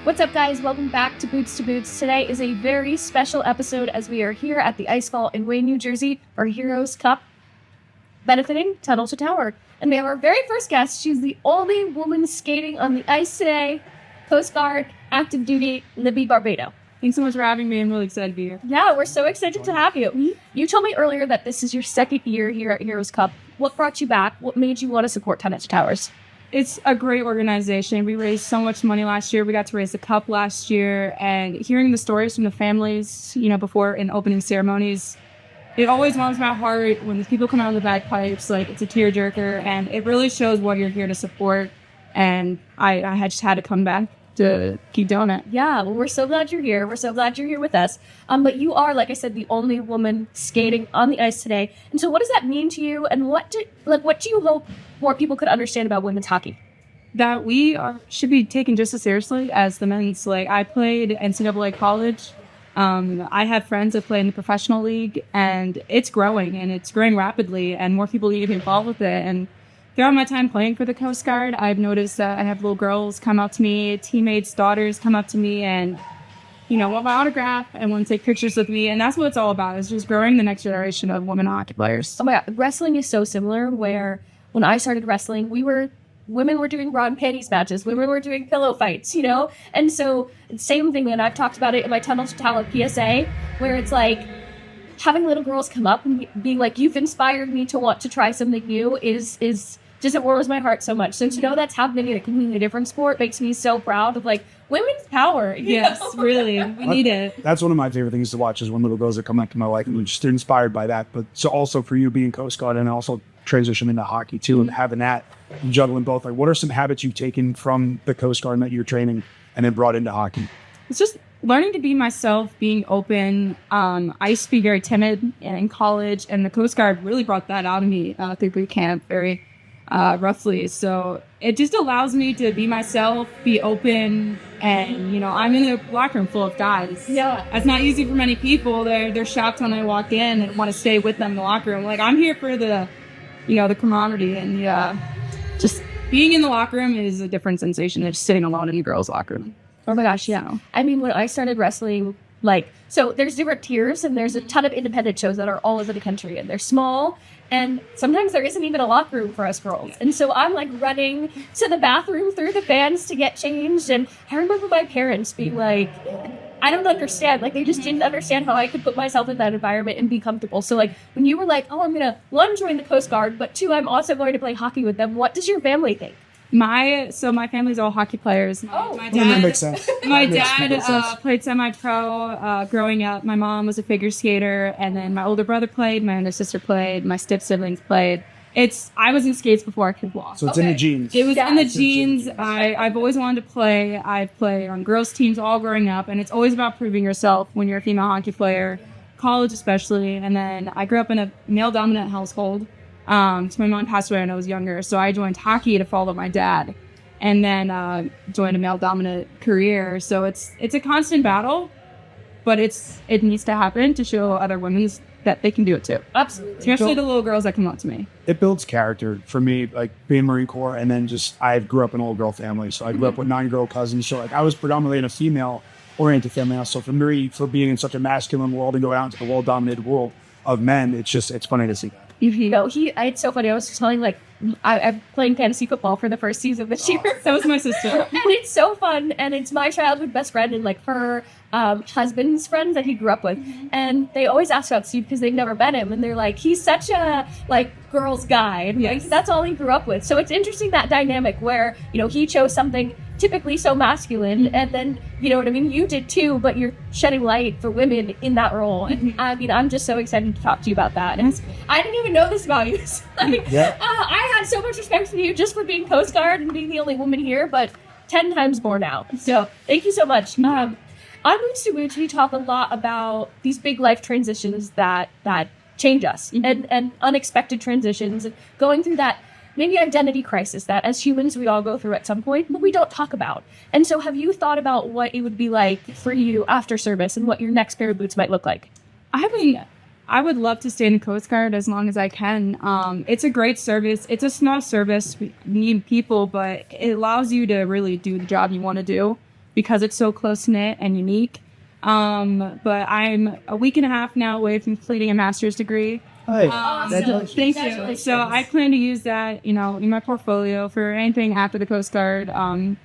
What's up, guys? Welcome back to Boots to Boots. Today is a very special episode as we are here at the Ice Fall in Wayne, New Jersey for Heroes Cup benefiting Tunnel to Tower. And we have our very first guest. She's the only woman skating on the ice today. Coast Guard, active duty, Libby Barbato. Thanks so much for having me. I'm really excited to be here. Yeah, we're so excited to have you. You told me earlier that this is your second year here at Heroes Cup. What brought you back? What made you want to support Tunnel to Towers? It's a great organization. We raised so much money last year. We got to raise the cup last year, and hearing the stories from the families, before in opening ceremonies, it always warms my heart when people come out of the bagpipes. Like, it's a tearjerker, and it really shows what you're here to support. And I had just had to come back to keep doing it. Yeah, well, we're so glad you're here. We're so glad you're here with us. But you are, like I said, the only woman skating on the ice today. And so what does that mean to you? And what do you hope more people could understand about women's hockey? That we should be taken just as seriously as the men's. Like, I played NCAA college. I have friends that play in the professional league, and it's growing, and it's growing rapidly, and more people need to be involved with it. And throughout my time playing for the Coast Guard, I've noticed that I have little girls come up to me, teammates' daughters come up to me and, want my autograph and want to take pictures with me. And that's what it's all about, is just growing the next generation of women hockey players. Oh my God, wrestling is so similar, where when I started wrestling, women were doing bra and panties matches, women were doing pillow fights, And so, same thing, and I've talked about it in my Tunnel to Tower PSA, where it's like, having little girls come up and being like, you've inspired me to want to try something new is just, it warms my heart so much. So to know that's happening in a completely different sport makes me so proud of, like, women's power. Yes, really. We need it. That's one of my favorite things to watch, is when little girls that come up to my life and just inspired by that. But so also for you being Coast Guard and also transition into hockey too, and having that, and juggling both. Like, what are some habits you've taken from the Coast Guard that you're training and then brought into hockey? It's just learning to be myself, being open. I used to be very timid in college, and the Coast Guard really brought that out of me through boot camp very roughly. So it just allows me to be myself, be open, and I'm in a locker room full of guys. Yeah, that's not easy for many people. They're shocked when I walk in and want to stay with them in the locker room. Like, I'm here for the camaraderie, and just being in the locker room is a different sensation than just sitting alone in a girls' locker room. Oh my gosh, yeah. I mean, when I started wrestling, so there's different tiers, and there's a ton of independent shows that are all over the country, and they're small, and sometimes there isn't even a locker room for us girls. And so I'm like running to the bathroom through the fans to get changed, and I remember my parents being like, I don't understand. Like, they just didn't understand how I could put myself in that environment and be comfortable. So, like, when you were like, oh, I'm going to, one, join the Coast Guard, but two, I'm also going to play hockey with them, what does your family think? My family's all hockey players. My dad, that makes sense. My dad played semi-pro growing up. My mom was a figure skater, and then my older brother played, my older sister played, my step siblings played. I was in skates before I could walk. So it's in the genes. It was in the genes. I've always wanted to play. I've played on girls' teams all growing up, and it's always about proving yourself when you're a female hockey player, college especially. And then I grew up in a male-dominant household. So my mom passed away when I was younger, so I joined hockey to follow my dad, and then joined a male-dominant career. So it's a constant battle, but it needs to happen to show other women that they can do it too. Absolutely. Especially the little girls that come up to me. It builds character for me, like being Marine Corps, and then I grew up in an all-girl family, so I grew up with 9 girl cousins. So like I was predominantly in a female-oriented family house. So for me, for being in such a masculine world and go out into the well-dominated world of men, it's funny to see that. It's so funny. I was telling, like, I'm playing fantasy football for the first season this year. That was my sister. And it's so fun. And it's my childhood best friend and, like, her husband's friends that he grew up with. And they always ask about Steve because they've never met him. And they're like, he's such a, like, girl's guy. And like, that's all he grew up with. So it's interesting, that dynamic where, he chose something typically so masculine, and then, you know what I mean, you did too, but you're shedding light for women in that role. And I mean, I'm just so excited to talk to you about that. And I didn't even know this about you. So, I had so much respect for you just for being Coast Guard and being the only woman here, but 10 times more now. So thank you so much. On Boots to Boots, we talk a lot about these big life transitions that change us, and unexpected transitions, and going through that maybe identity crisis that as humans we all go through at some point, but we don't talk about. And so have you thought about what it would be like for you after service and what your next pair of boots might look like? I would love to stay in the Coast Guard as long as I can. It's a great service. It's a small service. We need people, but it allows you to really do the job you want to do. because it's so close knit and unique. But I'm a week and a half now away from completing a master's degree. Hey, Thank you. So I plan to use that, in my portfolio for anything after the Coast Guard, in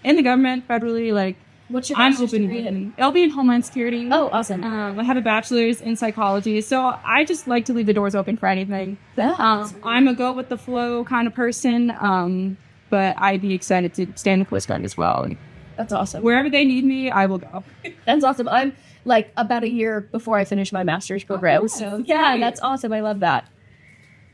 the government, federally. Like, What's your I'm master's hoping degree in? it'll be in Homeland Security. Oh, awesome. I have a bachelor's in psychology, so I just like to leave the doors open for anything. I'm a go with the flow kind of person, but I'd be excited to stay in the Coast Guard as well. That's awesome. Wherever they need me, I will go. That's awesome. I'm like about a year before I finish my master's program. So yeah, that's awesome. I love that.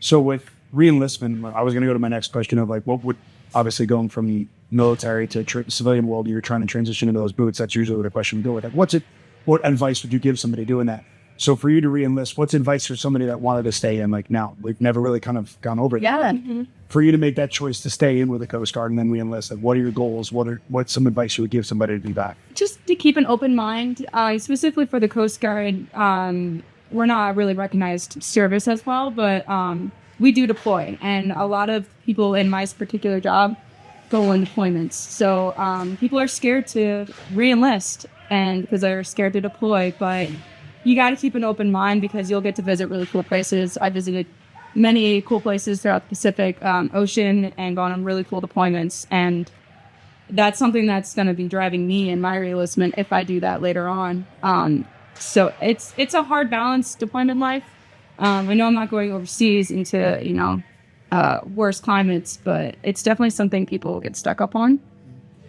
So with re-enlistment, I was going to go to my next question of like, what would obviously going from the military to civilian world, you're trying to transition into those boots. That's usually what a question would go with. Like, what advice would you give somebody doing that? So for you to re-enlist, what's advice for somebody that wanted to stay in? Like now, we've never really kind of gone over it. Yeah. For you to make that choice to stay in with the Coast Guard and then re-enlist, like, what are your goals? What's some advice you would give somebody to be back? Just to keep an open mind, specifically for the Coast Guard. We're not really recognized service as well, but we do deploy, and a lot of people in my particular job go on deployments. So people are scared to re-enlist, and because they're scared to deploy, but you got to keep an open mind because you'll get to visit really cool places. I visited many cool places throughout the Pacific Ocean and gone on really cool deployments. And that's something that's going to be driving me in my re-enlistment if I do that later on. So it's a hard balance, deployment life. I know I'm not going overseas into, worse climates, but it's definitely something people get stuck up on.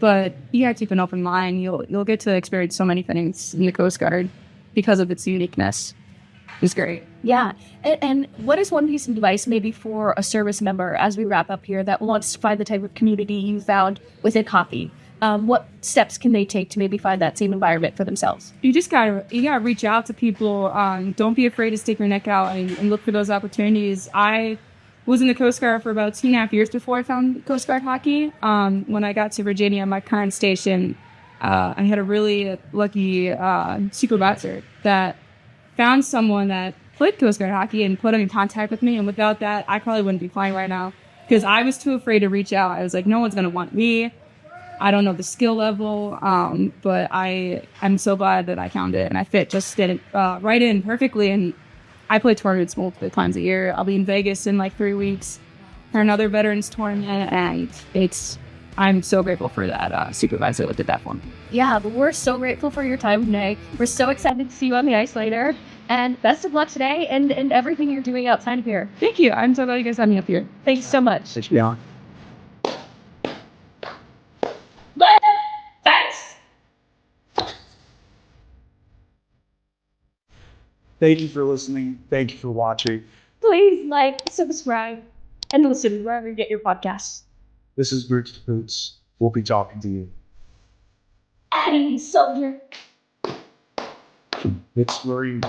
But you got to keep an open mind. You'll get to experience so many things in the Coast Guard because of its uniqueness. It's great. Yeah. And what is one piece of advice maybe for a service member as we wrap up here that wants to find the type of community you found within hockey? What steps can they take to maybe find that same environment for themselves? You gotta reach out to people. Don't be afraid to stick your neck out and look for those opportunities. I was in the Coast Guard for about 2.5 years before I found Coast Guard hockey. When I got to Virginia, my current station, I had a really lucky supervisor that found someone that played Coast Guard hockey and put them in contact with me. And without that, I probably wouldn't be flying right now because I was too afraid to reach out. I was like, no one's going to want me. I don't know the skill level, but I'm so glad that I found it and I fit right in perfectly. And I play tournaments multiple times a year. I'll be in Vegas in like 3 weeks for another veterans tournament, and I'm so grateful for that supervisor that did that for me. Yeah, but we're so grateful for your time today. We're so excited to see you on the ice later. And best of luck today and everything you're doing outside of here. Thank you. I'm so glad you guys had me up here. Thanks so much. Yeah. Thanks. Thank you for listening. Thank you for watching. Please like, subscribe, and listen wherever you get your podcasts. This is Roots to Boots. We'll be talking to you. Addie, soldier. It's where you